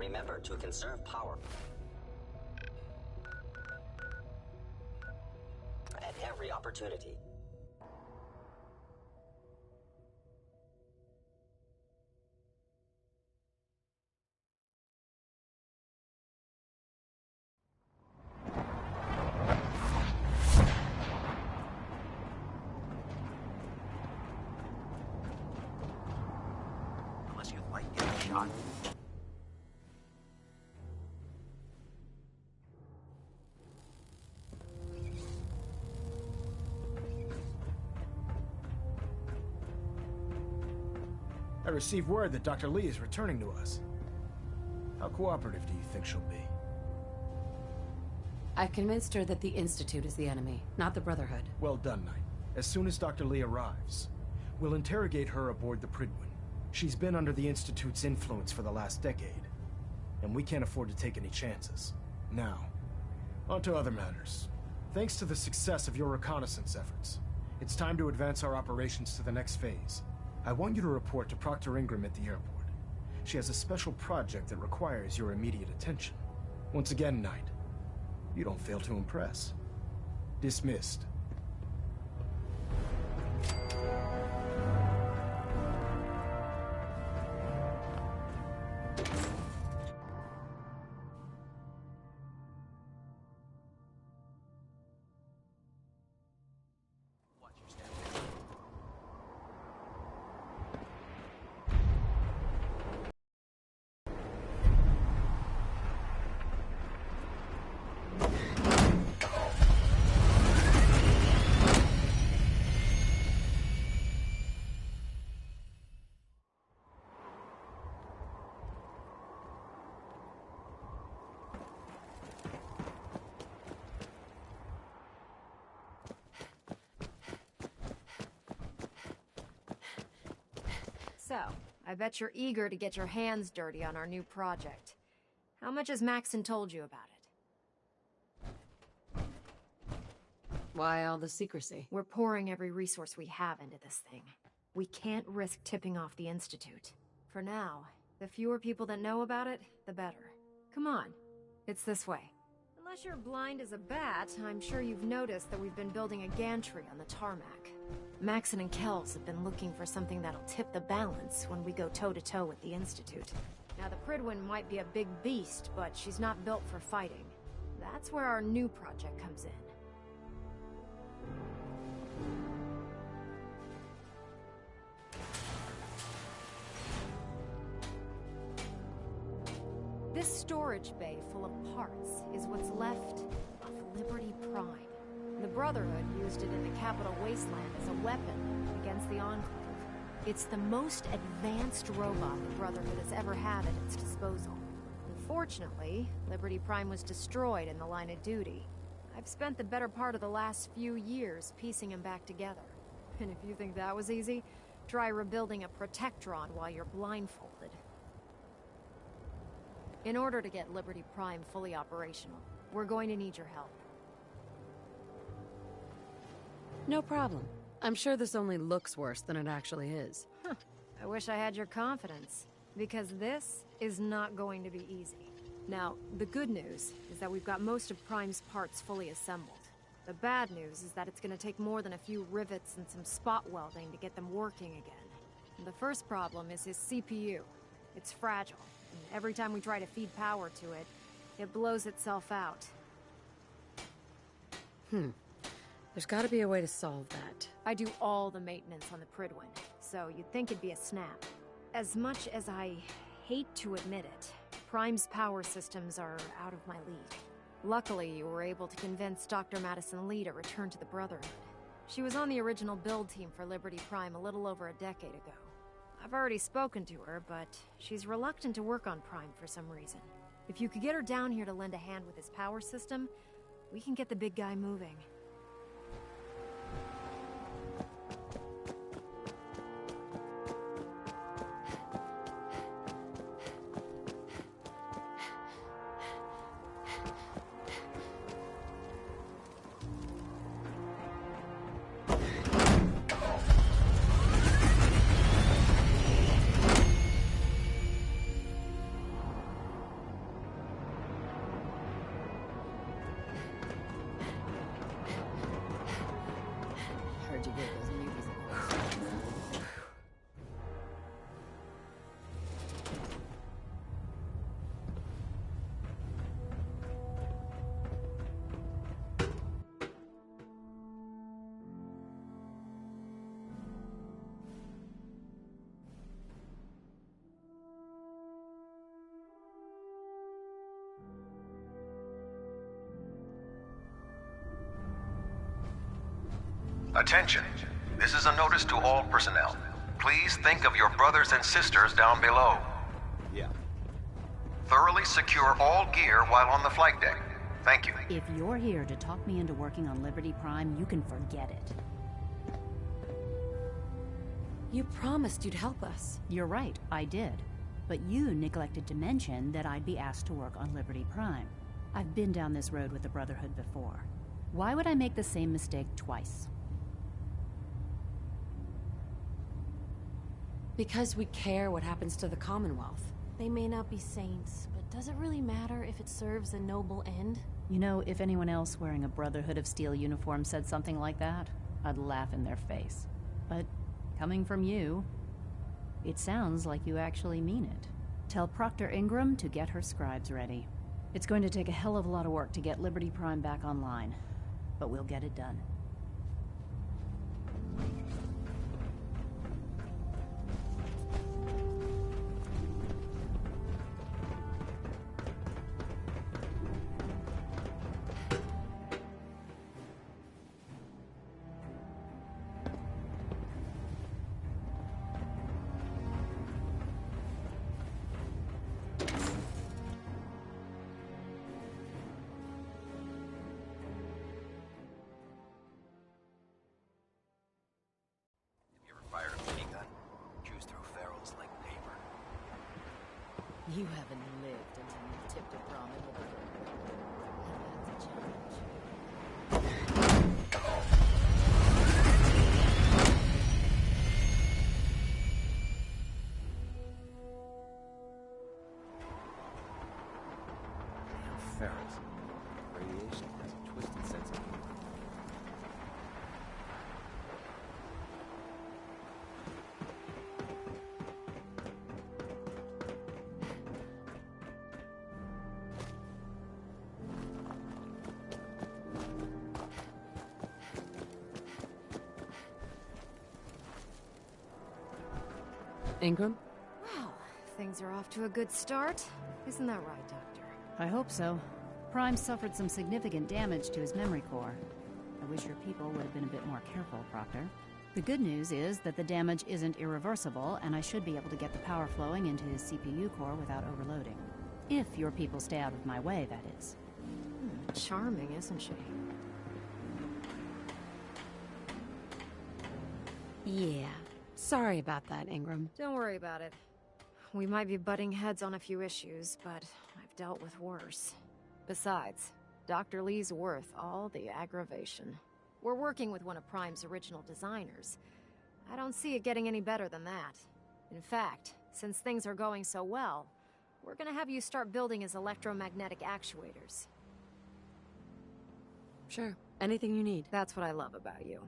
Remember to conserve power at every opportunity. Unless you like getting shot. I received word that Dr. Lee is returning to us. How cooperative do you think she'll be? I've convinced her that the Institute is the enemy, not the Brotherhood. Well done, Knight. As soon as Dr. Lee arrives, we'll interrogate her aboard the Prydwen. She's been under the Institute's influence for the last decade, and we can't afford to take any chances. Now, on to other matters. Thanks to the success of your reconnaissance efforts, it's time to advance our operations to the next phase. I want you to report to Proctor Ingram at the airport. She has a special project that requires your immediate attention. Once again, Knight, you don't fail to impress. Dismissed. Watch your step. So, I bet you're eager to get your hands dirty on our new project. How much has Maxon told you about it? Why all the secrecy? We're pouring every resource we have into this thing. We can't risk tipping off the Institute. For now, the fewer people that know about it, the better. Come on, it's this way. Unless you're blind as a bat, I'm sure you've noticed that we've been building a gantry on the tarmac. Maxon and Kells have been looking for something that'll tip the balance when we go toe-to-toe with the Institute. Now, the Prydwen might be a big beast, but she's not built for fighting. That's where our new project comes in. This storage bay full of parts is what's left of Liberty Prime. The Brotherhood used it in the Capital Wasteland as a weapon against the Enclave. It's the most advanced robot the Brotherhood has ever had at its disposal. Unfortunately, Liberty Prime was destroyed in the line of duty. I've spent the better part of the last few years piecing him back together. And if you think that was easy, try rebuilding a Protectron while you're blindfolded. In order to get Liberty Prime fully operational, we're going to need your help. No problem. I'm sure this only looks worse than it actually is. Huh. I wish I had your confidence, because this is not going to be easy. Now, the good news is that we've got most of Prime's parts fully assembled. The bad news is that it's going to take more than a few rivets and some spot welding to get them working again. And the first problem is his CPU. It's fragile, and every time we try to feed power to it, it blows itself out. There's gotta be a way to solve that. I do all the maintenance on the Prydwen, so you'd think it'd be a snap. As much as I hate to admit it, Prime's power systems are out of my league. Luckily, you were able to convince Dr. Madison Lee to return to the Brotherhood. She was on the original build team for Liberty Prime a little over a decade ago. I've already spoken to her, but she's reluctant to work on Prime for some reason. If you could get her down here to lend a hand with his power system, we can get the big guy moving. Attention. This is a notice to all personnel. Please think of your brothers and sisters down below. Yeah. Thoroughly secure all gear while on the flight deck. Thank you. If you're here to talk me into working on Liberty Prime, you can forget it. You promised you'd help us. You're right, I did. But you neglected to mention that I'd be asked to work on Liberty Prime. I've been down this road with the Brotherhood before. Why would I make the same mistake twice? Because we care what happens to the Commonwealth. They may not be saints, but does it really matter if it serves a noble end? You know, if anyone else wearing a Brotherhood of Steel uniform said something like that, I'd laugh in their face. But coming from you, it sounds like you actually mean it. Tell Proctor Ingram to get her scribes ready. It's going to take a hell of a lot of work to get Liberty Prime back online, but we'll get it done. You haven't lived until you've tipped a prom in the river. That's a challenge. Ferrets. Radiation has a twisted sense of humor. Ingram? Well, things are off to a good start. Isn't that right, Doctor? I hope so. Prime suffered some significant damage to his memory core. I wish your people would have been a bit more careful, Proctor. The good news is that the damage isn't irreversible, and I should be able to get the power flowing into his CPU core without overloading. If your people stay out of my way, that is. Charming, isn't she? Yeah. Sorry about that, Ingram. Don't worry about it. We might be butting heads on a few issues, but I've dealt with worse. Besides, Dr. Lee's worth all the aggravation. We're working with one of Prime's original designers. I don't see it getting any better than that. In fact, since things are going so well, we're gonna have you start building his electromagnetic actuators. Sure. Anything you need. That's what I love about you.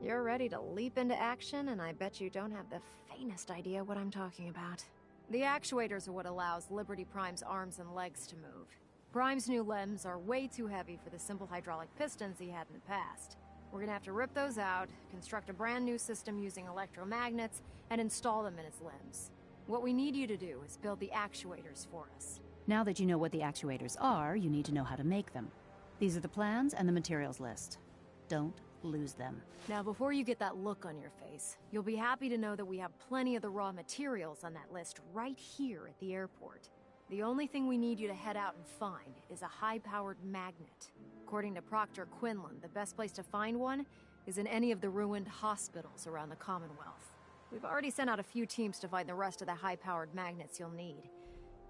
You're ready to leap into action, and I bet you don't have the faintest idea what I'm talking about. The actuators are what allows Liberty Prime's arms and legs to move. Prime's new limbs are way too heavy for the simple hydraulic pistons he had in the past. We're gonna have to rip those out, construct a brand new system using electromagnets, and install them in his limbs. What we need you to do is build the actuators for us. Now that you know what the actuators are, you need to know how to make them. These are the plans and the materials list. Don't lose them. Now, before you get that look on your face, you'll be happy to know that we have plenty of the raw materials on that list right here at the airport. The only thing we need you to head out and find is a high-powered magnet. According to Proctor Quinlan, the best place to find one is in any of the ruined hospitals around the Commonwealth. We've already sent out a few teams to find the rest of the high-powered magnets you'll need.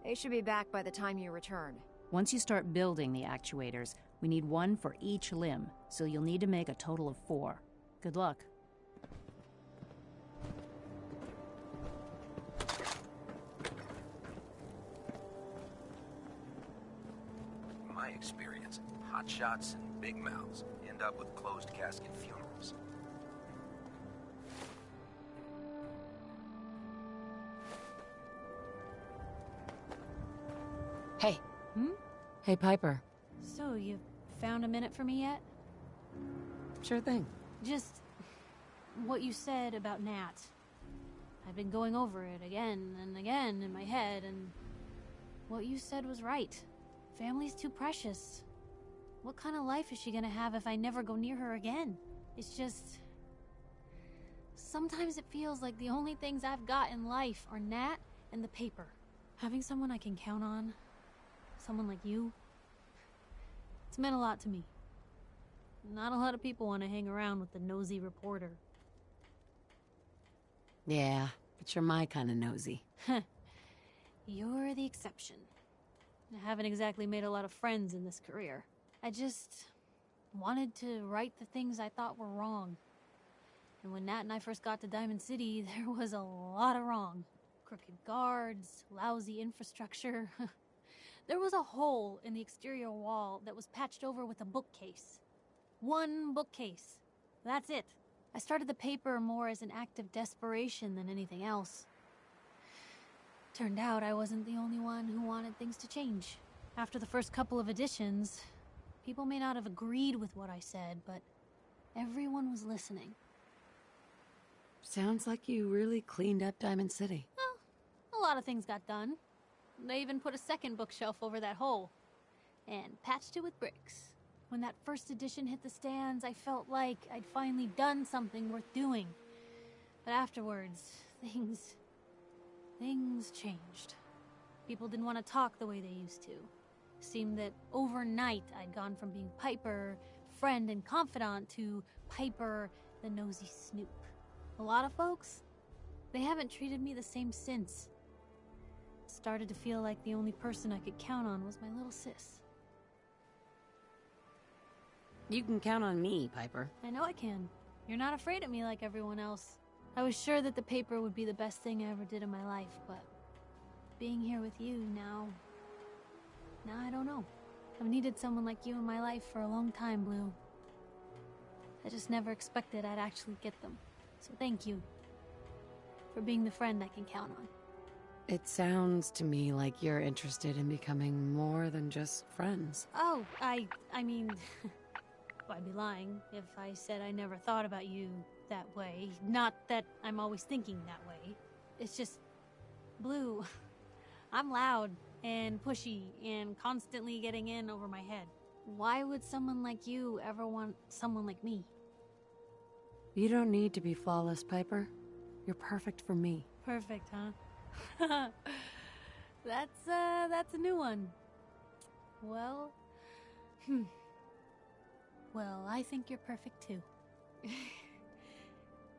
They should be back by the time you return. Once you start building the actuators, we need one for each limb, so you'll need to make a total of 4. Good luck. In my experience, hotshots and big mouths end up with closed casket funerals. Hey. Hey, Piper. So, you found a minute for me yet? Sure thing. Just what you said about Nat. I've been going over it again and again in my head, and what you said was right. Family's too precious. What kind of life is she gonna have if I never go near her again? It's just... Sometimes it feels like the only things I've got in life are Nat and the paper. Having someone I can count on, someone like you, it's meant a lot to me. Not a lot of people want to hang around with the nosy reporter. Yeah, but you're my kind of nosy. You're the exception. I haven't exactly made a lot of friends in this career. I just wanted to right the things I thought were wrong. And when Nat and I first got to Diamond City, there was a lot of wrong. Crooked guards, lousy infrastructure. There was a hole in the exterior wall that was patched over with a bookcase. One bookcase. That's it. I started the paper more as an act of desperation than anything else. Turned out I wasn't the only one who wanted things to change. After the first couple of editions, people may not have agreed with what I said, but everyone was listening. Sounds like you really cleaned up Diamond City. Well, a lot of things got done. They even put a second bookshelf over that hole. And patched it with bricks. When that first edition hit the stands, I felt like I'd finally done something worth doing. But afterwards, things changed. People didn't want to talk the way they used to. Seemed that overnight I'd gone from being Piper, friend and confidant, to Piper, the nosy snoop. A lot of folks, they haven't treated me the same since. Started to feel like the only person I could count on was my little sis. You can count on me, Piper. I know I can. You're not afraid of me like everyone else. I was sure that the paper would be the best thing I ever did in my life, but being here with you now I don't know. I've needed someone like you in my life for a long time, Blue. I just never expected I'd actually get them. So thank you for being the friend I can count on. It sounds to me like you're interested in becoming more than just friends. Oh, I mean, I'd be lying if I said I never thought about you that way. Not that I'm always thinking that way. It's just, Blue, I'm loud and pushy and constantly getting in over my head. Why would someone like you ever want someone like me? You don't need to be flawless, Piper. You're perfect for me. Perfect, huh? That's a new one. Well, well, I think you're perfect too.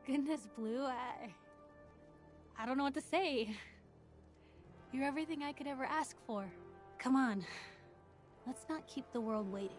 Goodness, Blue, I don't know what to say. You're everything I could ever ask for. Come on, let's not keep the world waiting.